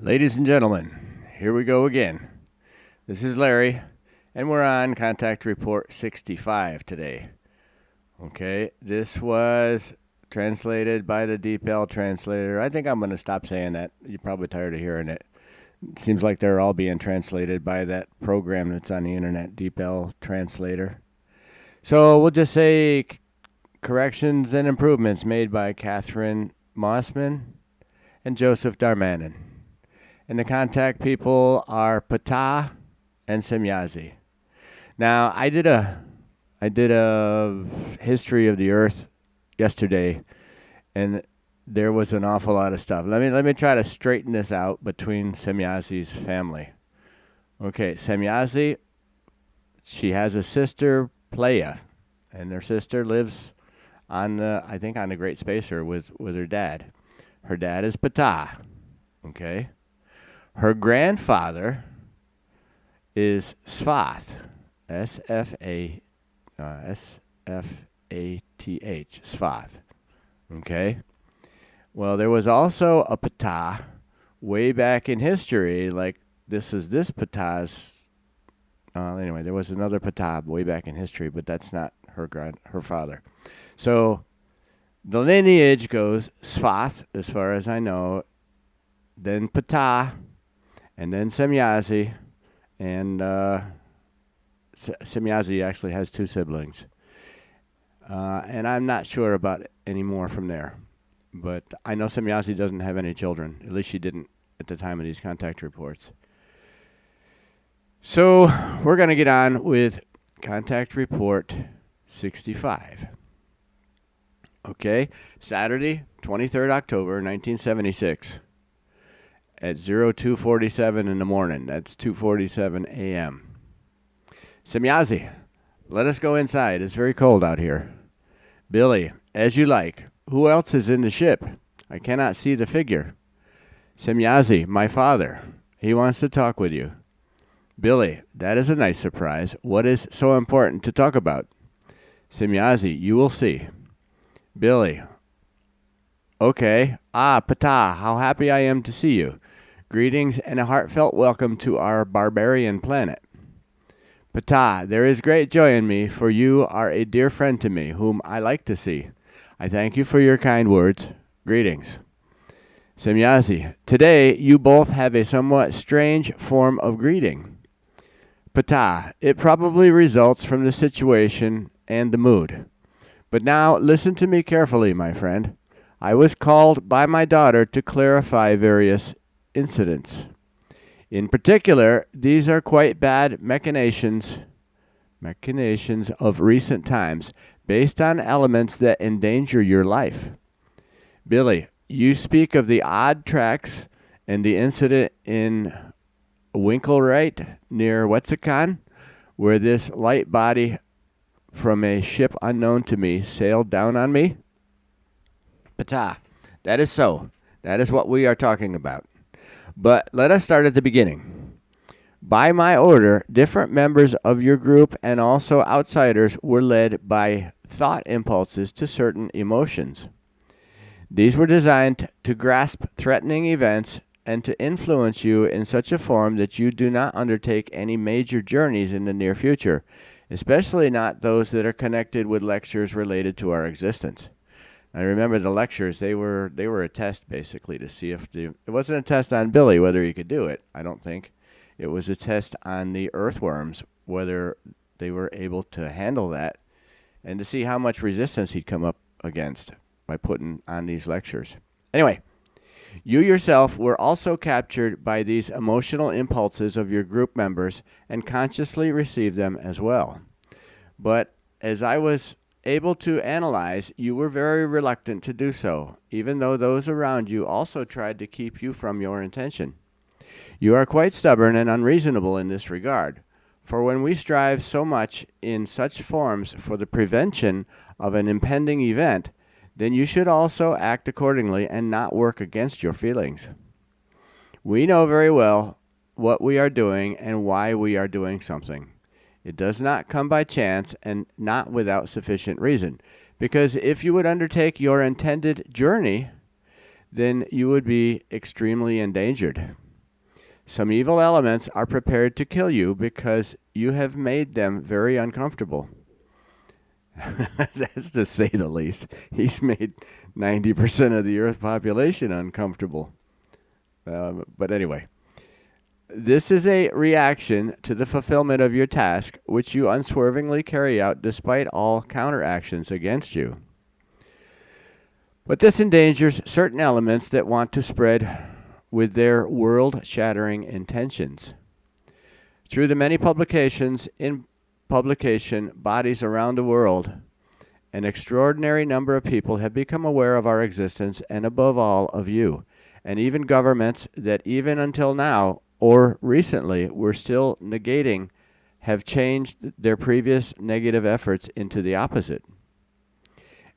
Ladies and gentlemen, here we go again. This is Larry, and we're on Contact Report 65 today. Okay, this was translated by the DeepL translator. I think I'm going to stop saying that. You're probably tired of hearing it. It seems like they're all being translated by that program that's on the internet, DeepL translator. So we'll just say corrections and improvements made by Catherine Mossman and Joseph Darmanin. And the contact people are Ptaah and Semyazi. Now, I did a history of the Earth yesterday, and there was an awful lot of stuff. Let me try to straighten this out between Semyazi's family. Okay, Semyazi, she has a sister, Ptaah, and their sister lives on the Great Spacer with her dad. Her dad is Ptaah. Okay. Her grandfather is Sfath, S-F-A-T-H, Sfath. Okay? Well, there was also a Ptaah way back in history, like this Ptaah's. Anyway, there was another Ptaah way back in history, but that's not her father. So the lineage goes Sfath, as far as I know, then Ptaah, and then Semyazi, and Semyazi actually has two siblings. And I'm not sure about any more from there. But I know Semyazi doesn't have any children. At least she didn't at the time of these contact reports. So we're going to get on with Contact Report 65. Okay, Saturday, 23rd October, 1976. At 02:47 in the morning. That's 2:47 a.m. Semyazi, let us go inside. It's very cold out here. Billy, as you like. Who else is in the ship? I cannot see the figure. Semyazi, my father. He wants to talk with you. Billy, that is a nice surprise. What is so important to talk about? Semyazi, you will see. Billy, okay. Ptaah, how happy I am to see you. Greetings and a heartfelt welcome to our barbarian planet. Ptaah, there is great joy in me, for you are a dear friend to me, whom I like to see. I thank you for your kind words. Greetings. Semyazi, today you both have a somewhat strange form of greeting. Ptaah, it probably results from the situation and the mood. But now listen to me carefully, my friend. I was called by my daughter to clarify various incidents. In particular, these are quite bad machinations of recent times, based on elements that endanger your life. Billy, you speak of the odd tracks and the incident in Winkelright near Wetzikan, where this light body from a ship unknown to me sailed down on me? Ptaah, that is so. That is what we are talking about. But let us start at the beginning. By my order, different members of your group and also outsiders were led by thought impulses to certain emotions. These were designed to grasp threatening events and to influence you in such a form that you do not undertake any major journeys in the near future, especially not those that are connected with lectures related to our existence. I remember the lectures, they were a test basically to see if it wasn't a test on Billy whether he could do it, I don't think. It was a test on the earthworms, whether they were able to handle that and to see how much resistance he'd come up against by putting on these lectures. Anyway, you yourself were also captured by these emotional impulses of your group members and consciously received them as well. But as I was able to analyze, you were very reluctant to do so, even though those around you also tried to keep you from your intention. You are quite stubborn and unreasonable in this regard, for when we strive so much in such forms for the prevention of an impending event, then you should also act accordingly and not work against your feelings. We know very well what we are doing and why we are doing something. It does not come by chance and not without sufficient reason, because if you would undertake your intended journey, then you would be extremely endangered. Some evil elements are prepared to kill you because you have made them very uncomfortable. That's to say the least. He's made 90% of the Earth population uncomfortable. But anyway, this is a reaction to the fulfillment of your task, which you unswervingly carry out despite all counteractions against you. But this endangers certain elements that want to spread with their world-shattering intentions. Through the many publications in publication bodies around the world, an extraordinary number of people have become aware of our existence and above all of you, and even governments that even until now or recently were still negating have changed their previous negative efforts into the opposite.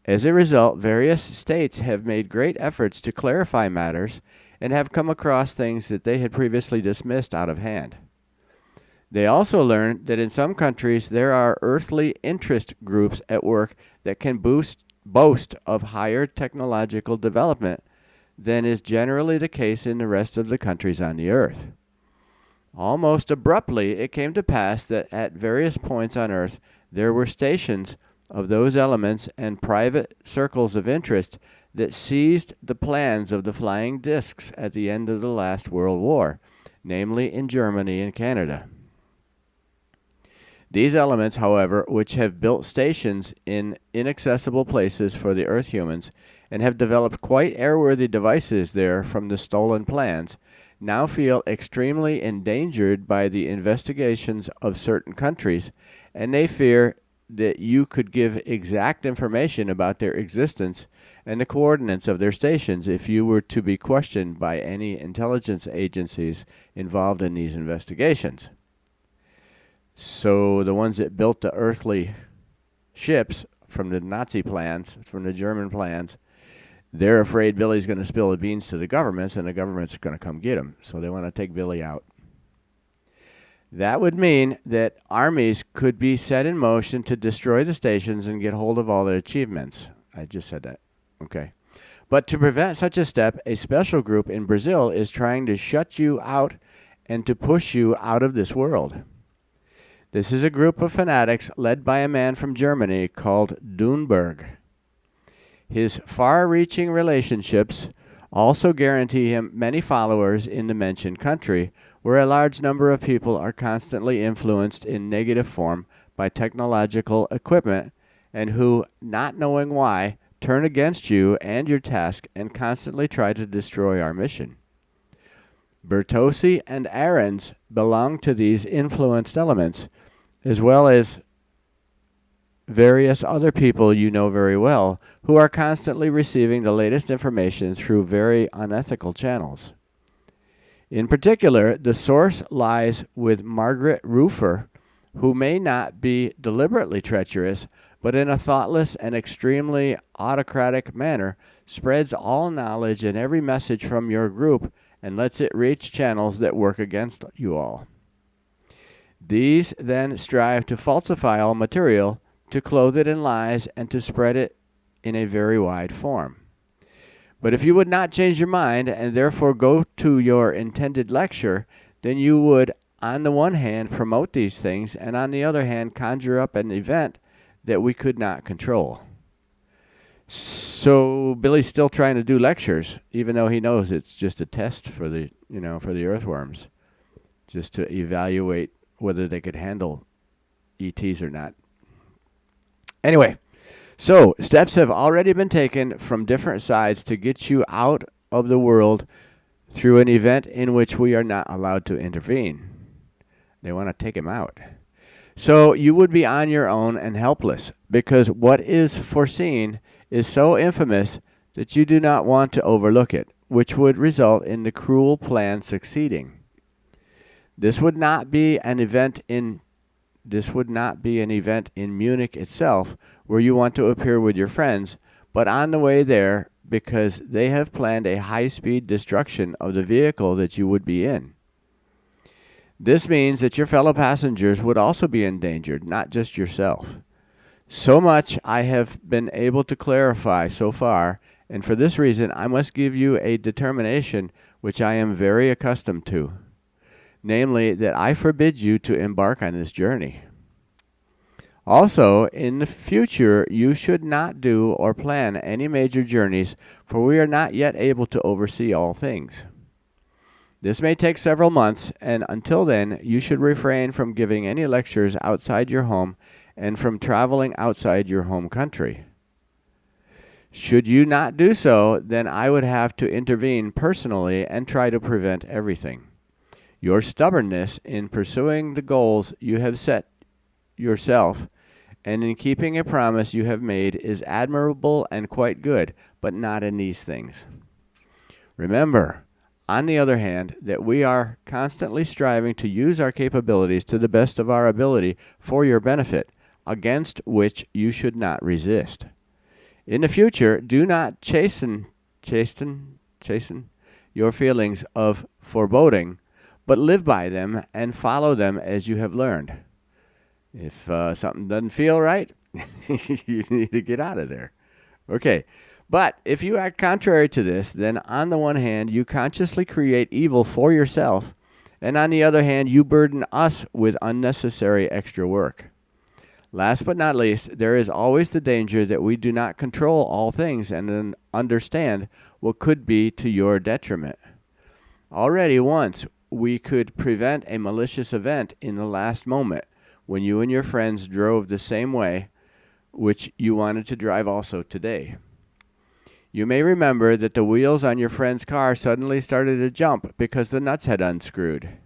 As a result, various states have made great efforts to clarify matters and have come across things that they had previously dismissed out of hand. They also learned that in some countries there are earthly interest groups at work that can boast of higher technological development than is generally the case in the rest of the countries on the earth. Almost abruptly, it came to pass that at various points on earth there were stations of those elements and private circles of interest that seized the plans of the flying discs at the end of the last World War, namely in Germany and Canada. These elements, however, which have built stations in inaccessible places for the Earth humans and have developed quite airworthy devices there from the stolen plans, now feel extremely endangered by the investigations of certain countries, and they fear that you could give exact information about their existence and the coordinates of their stations if you were to be questioned by any intelligence agencies involved in these investigations. So the ones that built the earthly ships from the Nazi plans, from the German plans, they're afraid Billy's going to spill the beans to the governments, and the government's going to come get him. So they want to take Billy out. That would mean that armies could be set in motion to destroy the stations and get hold of all their achievements. I just said that. Okay. But to prevent such a step, a special group in Brazil is trying to shut you out and to push you out of this world. This is a group of fanatics led by a man from Germany called Dunberg. His far-reaching relationships also guarantee him many followers in the mentioned country, where a large number of people are constantly influenced in negative form by technological equipment and who, not knowing why, turn against you and your task and constantly try to destroy our mission. Bertossi and Ahrens belong to these influenced elements, as well as various other people you know very well who are constantly receiving the latest information through very unethical channels. In particular, the source lies with Margaret Rufer, who may not be deliberately treacherous, but in a thoughtless and extremely autocratic manner spreads all knowledge and every message from your group and lets it reach channels that work against you all. These then strive to falsify all material, to clothe it in lies, and to spread it in a very wide form. But if you would not change your mind and therefore go to your intended lecture, then you would, on the one hand, promote these things, and on the other hand, conjure up an event that we could not control. So Billy's still trying to do lectures, even though he knows it's just a test for the earthworms, just to evaluate whether they could handle ETs or not. Anyway, so steps have already been taken from different sides to get you out of the world through an event in which we are not allowed to intervene. They want to take him out. So you would be on your own and helpless, because what is foreseen is so infamous that you do not want to overlook it, which would result in the cruel plan succeeding. This would not be an event in Munich itself, where you want to appear with your friends, but on the way there, because they have planned a high-speed destruction of the vehicle that you would be in. This means that your fellow passengers would also be endangered, not just yourself. So much I have been able to clarify so far, and for this reason I must give you a determination which I am very accustomed to. namely that I forbid you to embark on this journey. Also, in the future, you should not do or plan any major journeys, for we are not yet able to oversee all things. This may take several months, and until then, you should refrain from giving any lectures outside your home and from traveling outside your home country. Should you not do so, then I would have to intervene personally and try to prevent everything. Your stubbornness in pursuing the goals you have set yourself and in keeping a promise you have made is admirable and quite good, but not in these things. Remember, on the other hand, that we are constantly striving to use our capabilities to the best of our ability for your benefit, against which you should not resist. In the future, do not chasten your feelings of foreboding, but live by them and follow them as you have learned. If something doesn't feel right, you need to get out of there. Okay, but if you act contrary to this, then on the one hand, you consciously create evil for yourself, and on the other hand, you burden us with unnecessary extra work. Last but not least, there is always the danger that we do not control all things and then understand what could be to your detriment. Already once, we could prevent a malicious event in the last moment when you and your friends drove the same way, which you wanted to drive also today. You may remember that the wheels on your friend's car suddenly started to jump because the nuts had unscrewed.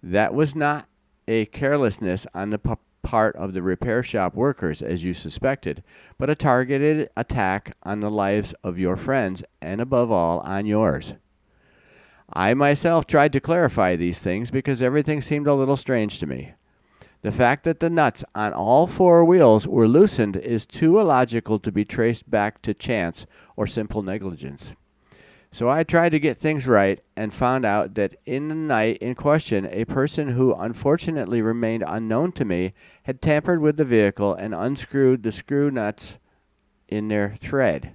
That was not a carelessness on the part of the repair shop workers, as you suspected, but a targeted attack on the lives of your friends and, above all, on yours. I myself tried to clarify these things because everything seemed a little strange to me. The fact that the nuts on all four wheels were loosened is too illogical to be traced back to chance or simple negligence. So I tried to get things right and found out that in the night in question, a person who unfortunately remained unknown to me had tampered with the vehicle and unscrewed the screw nuts in their thread.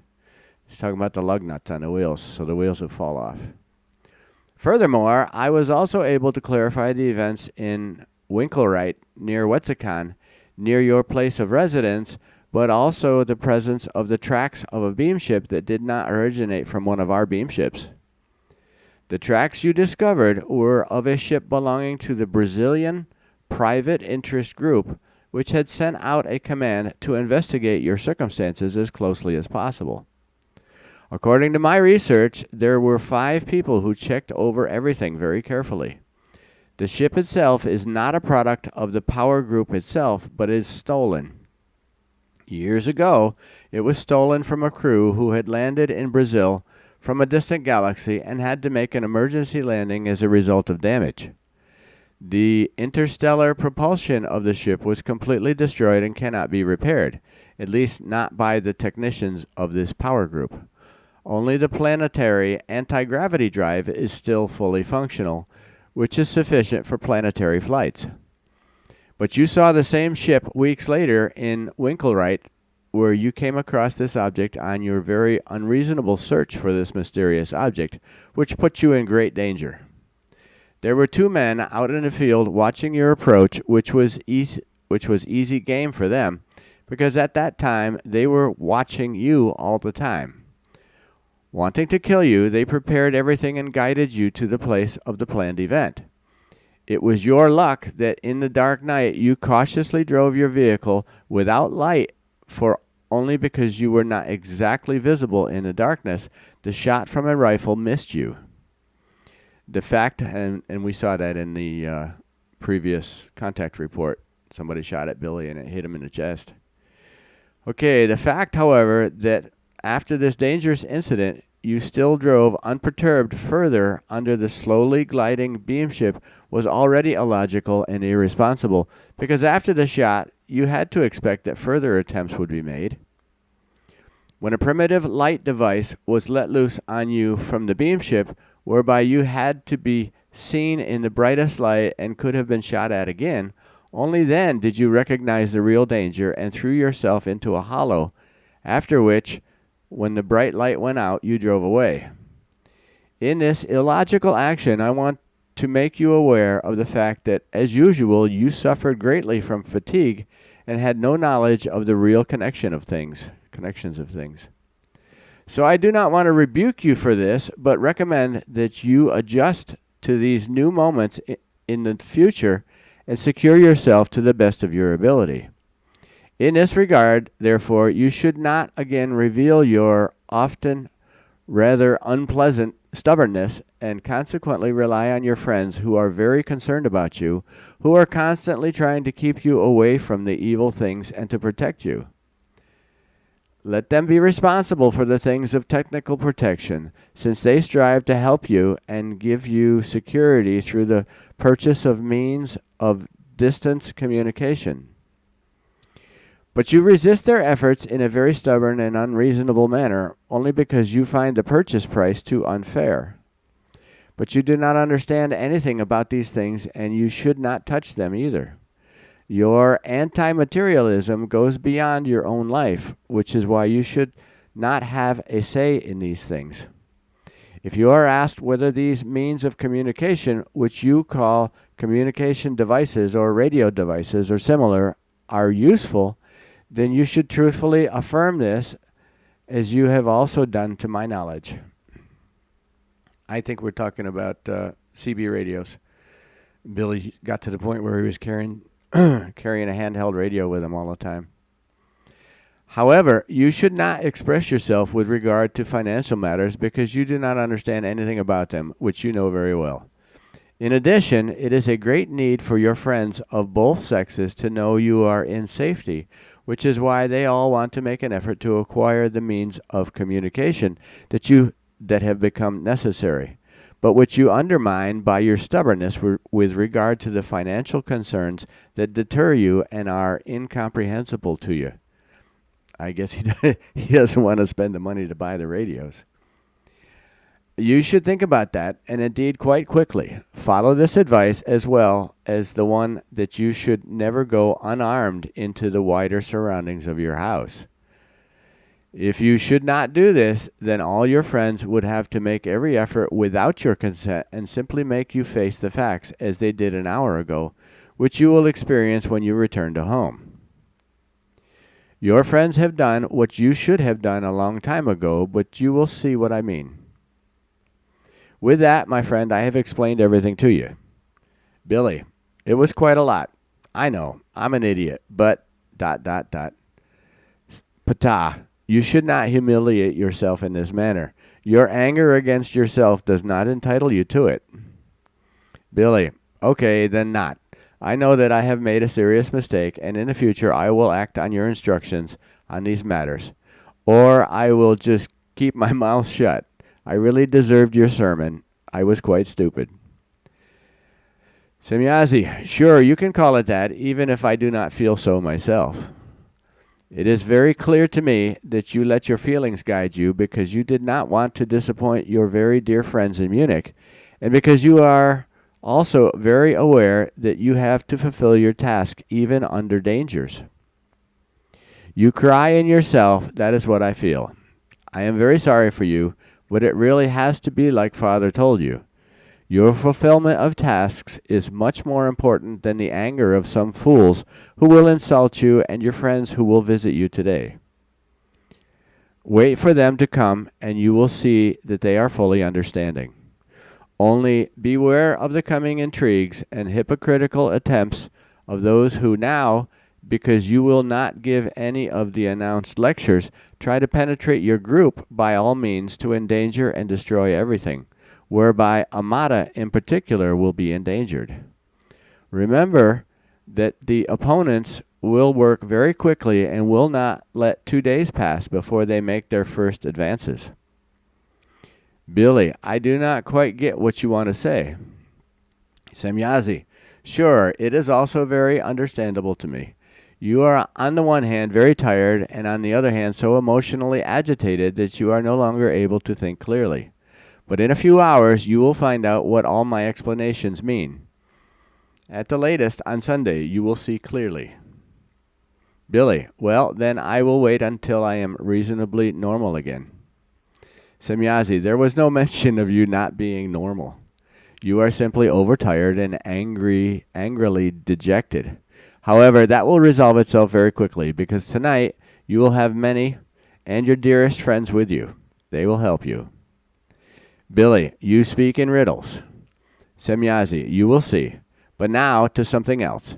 He's talking about the lug nuts on the wheels, so the wheels would fall off. Furthermore, I was also able to clarify the events in Winkelright, near Wetzikon, near your place of residence, but also the presence of the tracks of a beam ship that did not originate from one of our beam ships. The tracks you discovered were of a ship belonging to the Brazilian private interest group, which had sent out a command to investigate your circumstances as closely as possible. According to my research, there were 5 people who checked over everything very carefully. The ship itself is not a product of the power group itself, but is stolen. Years ago, it was stolen from a crew who had landed in Brazil from a distant galaxy and had to make an emergency landing as a result of damage. The interstellar propulsion of the ship was completely destroyed and cannot be repaired, at least not by the technicians of this power group. Only the planetary anti-gravity drive is still fully functional, which is sufficient for planetary flights. But you saw the same ship weeks later in Winkelright, where you came across this object on your very unreasonable search for this mysterious object, which put you in great danger. There were 2 men out in the field watching your approach, which was easy game for them, because at that time they were watching you all the time. Wanting to kill you, they prepared everything and guided you to the place of the planned event. It was your luck that in the dark night you cautiously drove your vehicle without light, for only because you were not exactly visible in the darkness, the shot from a rifle missed you. The fact, and we saw that in the previous contact report, somebody shot at Billy and it hit him in the chest. Okay, the fact, however, that after this dangerous incident, you still drove unperturbed further under the slowly gliding beam ship was already illogical and irresponsible, because after the shot, you had to expect that further attempts would be made. When a primitive light device was let loose on you from the beam ship, whereby you had to be seen in the brightest light and could have been shot at again, only then did you recognize the real danger and threw yourself into a hollow, after which, when the bright light went out, you drove away. In this illogical action, I want to make you aware of the fact that, as usual, you suffered greatly from fatigue and had no knowledge of the real connections of things. So I do not want to rebuke you for this, but recommend that you adjust to these new moments in the future and secure yourself to the best of your ability. In this regard, therefore, you should not again reveal your often rather unpleasant stubbornness and consequently rely on your friends who are very concerned about you, who are constantly trying to keep you away from the evil things and to protect you. Let them be responsible for the things of technical protection, since they strive to help you and give you security through the purchase of means of distance communication. But you resist their efforts in a very stubborn and unreasonable manner, only because you find the purchase price too unfair. But you do not understand anything about these things, and you should not touch them either. Your anti-materialism goes beyond your own life, which is why you should not have a say in these things. If you are asked whether these means of communication, which you call communication devices or radio devices or similar, are useful, then you should truthfully affirm this, as you have also done to my knowledge. I think we're talking about CB radios. Billy got to the point where he was carrying a handheld radio with him all the time. However, you should not express yourself with regard to financial matters because you do not understand anything about them, which you know very well. In addition, it is a great need for your friends of both sexes to know you are in safety, which is why they all want to make an effort to acquire the means of communication that have become necessary, but which you undermine by your stubbornness with regard to the financial concerns that deter you and are incomprehensible to you. I guess he doesn't want to spend the money to buy the radios. You should think about that, and indeed quite quickly. Follow this advice as well as the one that you should never go unarmed into the wider surroundings of your house. If you should not do this, then all your friends would have to make every effort without your consent and simply make you face the facts as they did an hour ago, which you will experience when you return to home. Your friends have done what you should have done a long time ago, but you will see what I mean. With that, my friend, I have explained everything to you. Billy, it was quite a lot. I know, I'm an idiot, but ... Ptaah, you should not humiliate yourself in this manner. Your anger against yourself does not entitle you to it. Billy, okay, then not. I know that I have made a serious mistake, and in the future I will act on your instructions on these matters, or I will just keep my mouth shut. I really deserved your sermon. I was quite stupid. Semyazi, sure, you can call it that, even if I do not feel so myself. It is very clear to me that you let your feelings guide you because you did not want to disappoint your very dear friends in Munich, and because you are also very aware that you have to fulfill your task even under dangers. You cry in yourself, that is what I feel. I am very sorry for you, but it really has to be like Father told you. Your fulfillment of tasks is much more important than the anger of some fools who will insult you and your friends who will visit you today. Wait for them to come, and you will see that they are fully understanding. Only beware of the coming intrigues and hypocritical attempts of those who now, because you will not give any of the announced lectures, try to penetrate your group by all means to endanger and destroy everything, whereby Amata in particular will be endangered. Remember that the opponents will work very quickly and will not let 2 days pass before they make their first advances. Billy, I do not quite get what you want to say. Semyazi, sure, it is also very understandable to me. You are on the one hand very tired and on the other hand so emotionally agitated that you are no longer able to think clearly. But in a few hours you will find out what all my explanations mean. At the latest, on Sunday, you will see clearly. Billy, well, then I will wait until I am reasonably normal again. Semyazi, there was no mention of you not being normal. You are simply overtired and angrily dejected. However, that will resolve itself very quickly because tonight you will have many and your dearest friends with you. They will help you. Billy, you speak in riddles. Semyazi, you will see. But now to something else.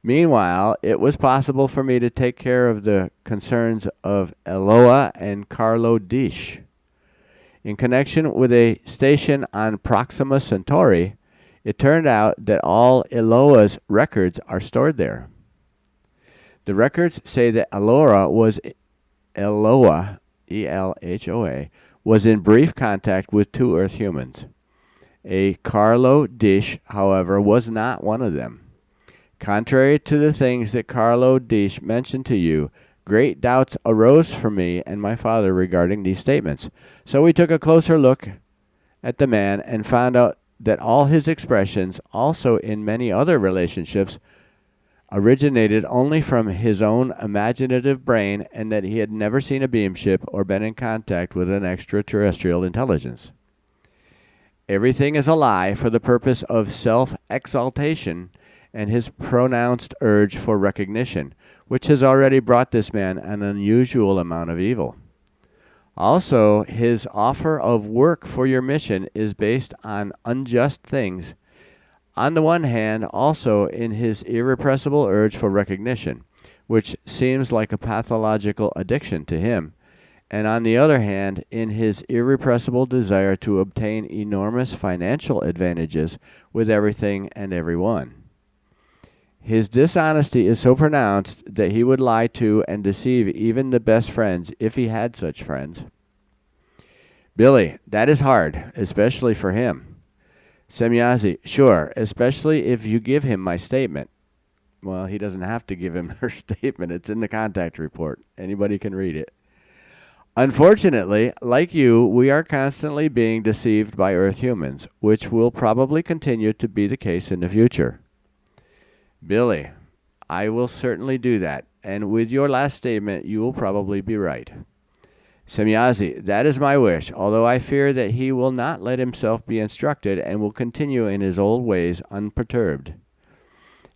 Meanwhile, it was possible for me to take care of the concerns of Eloa and Carlo Dish. In connection with a station on Proxima Centauri, it turned out that all Eloa's records are stored there. The records say that Eloa, E-L-H-O-A, was in brief contact with 2 Earth humans. A Carlo Dish, however, was not one of them. Contrary to the things that Carlo Dish mentioned to you, great doubts arose for me and my father regarding these statements. So we took a closer look at the man and found out that all his expressions, also in many other relationships, originated only from his own imaginative brain and that he had never seen a beam ship or been in contact with an extraterrestrial intelligence. Everything is a lie for the purpose of self-exaltation and his pronounced urge for recognition, which has already brought this man an unusual amount of evil. Also, his offer of work for your mission is based on unjust things. On the one hand, also in his irrepressible urge for recognition, which seems like a pathological addiction to him, and on the other hand, in his irrepressible desire to obtain enormous financial advantages with everything and everyone. His dishonesty is so pronounced that he would lie to and deceive even the best friends if he had such friends. Billy, that is hard, especially for him. Semyazi, sure, especially if you give him my statement. Well, he doesn't have to give him her statement. It's in the contact report. Anybody can read it. Unfortunately, like you, we are constantly being deceived by Earth humans, which will probably continue to be the case in the future. Billy, I will certainly do that, and with your last statement, you will probably be right. Semyazi, that is my wish, although I fear that he will not let himself be instructed and will continue in his old ways unperturbed.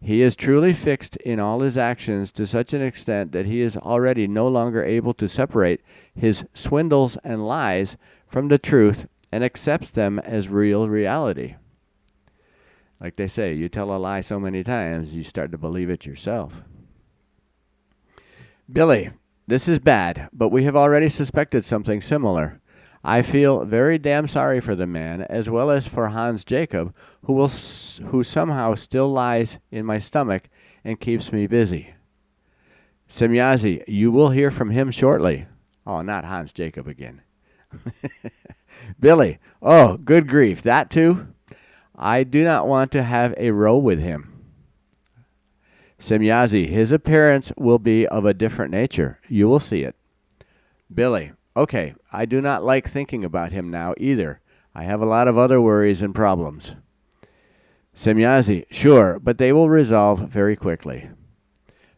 He is truly fixed in all his actions to such an extent that he is already no longer able to separate his swindles and lies from the truth and accepts them as real reality. Like they say, you tell a lie so many times, you start to believe it yourself. Billy, this is bad, but we have already suspected something similar. I feel very damn sorry for the man, as well as for Hans Jacob, who somehow still lies in my stomach and keeps me busy. Semyazi, you will hear from him shortly. Oh, not Hans Jacob again. Billy, oh, good grief, that too? I do not want to have a row with him. Semyazi, his appearance will be of a different nature. You will see it. Billy, okay, I do not like thinking about him now either. I have a lot of other worries and problems. Semyazi, sure, but they will resolve very quickly.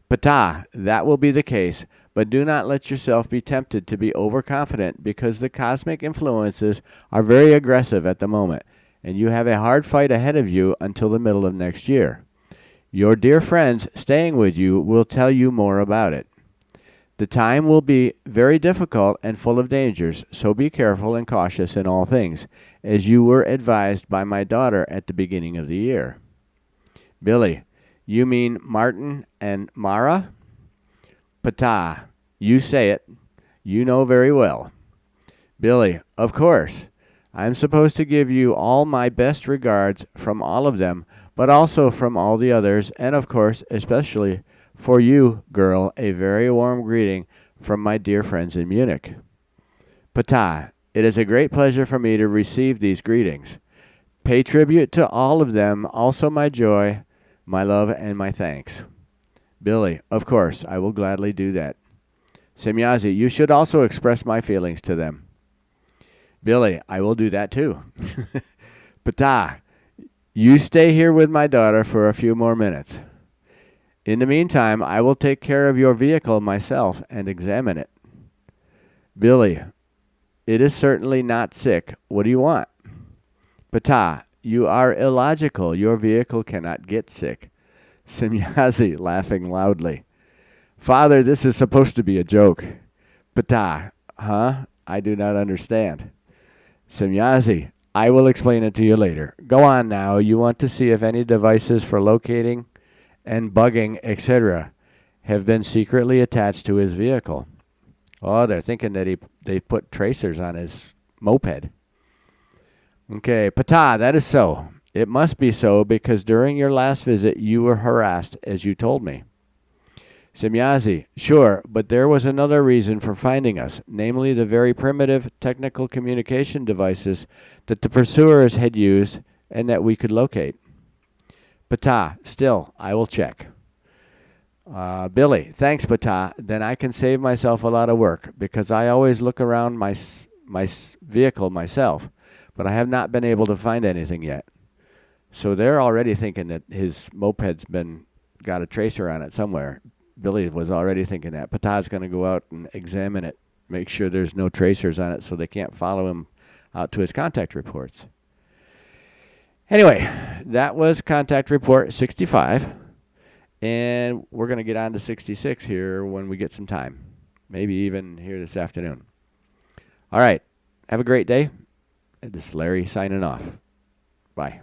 Ptaah, that will be the case, but do not let yourself be tempted to be overconfident because the cosmic influences are very aggressive at the moment, and you have a hard fight ahead of you until the middle of next year. Your dear friends staying with you will tell you more about it. The time will be very difficult and full of dangers, so be careful and cautious in all things, as you were advised by my daughter at the beginning of the year. Billy, you mean Martin and Mara? Ptaah, you say it. You know very well. Billy, of course. I am supposed to give you all my best regards from all of them, but also from all the others, and of course, especially for you, girl, a very warm greeting from my dear friends in Munich. Ptaah, it is a great pleasure for me to receive these greetings. Pay tribute to all of them, also my joy, my love, and my thanks. Billy, of course, I will gladly do that. Semyazi, you should also express my feelings to them. Billy, I will do that too. Ptaah, you stay here with my daughter for a few more minutes. In the meantime, I will take care of your vehicle myself and examine it. Billy, it is certainly not sick. What do you want? Ptaah, You are illogical. Your vehicle cannot get sick. Semyazi, laughing loudly. Father, this is supposed to be a joke. Ptaah, huh? I do not understand. Semyazi, I will explain it to you later. Go on now. You want to see if any devices for locating and bugging, etc., have been secretly attached to his vehicle. Oh, they're thinking that they put tracers on his moped. Okay, Ptaah, that is so. It must be so because during your last visit you were harassed, as you told me. Semyazi, sure, but there was another reason for finding us, namely the very primitive technical communication devices that the pursuers had used and that we could locate. Ptaah, still, I will check. Billy, thanks, Ptaah. Then I can save myself a lot of work because I always look around my vehicle myself, but I have not been able to find anything yet. So they're already thinking that his moped's got a tracer on it somewhere. Billy was already thinking that. Ptaah's going to go out and examine it, make sure there's no tracers on it so they can't follow him out to his contact reports. Anyway, that was contact report 65. And we're going to get on to 66 here when we get some time. Maybe even here this afternoon. All right. Have a great day. This is Larry signing off. Bye.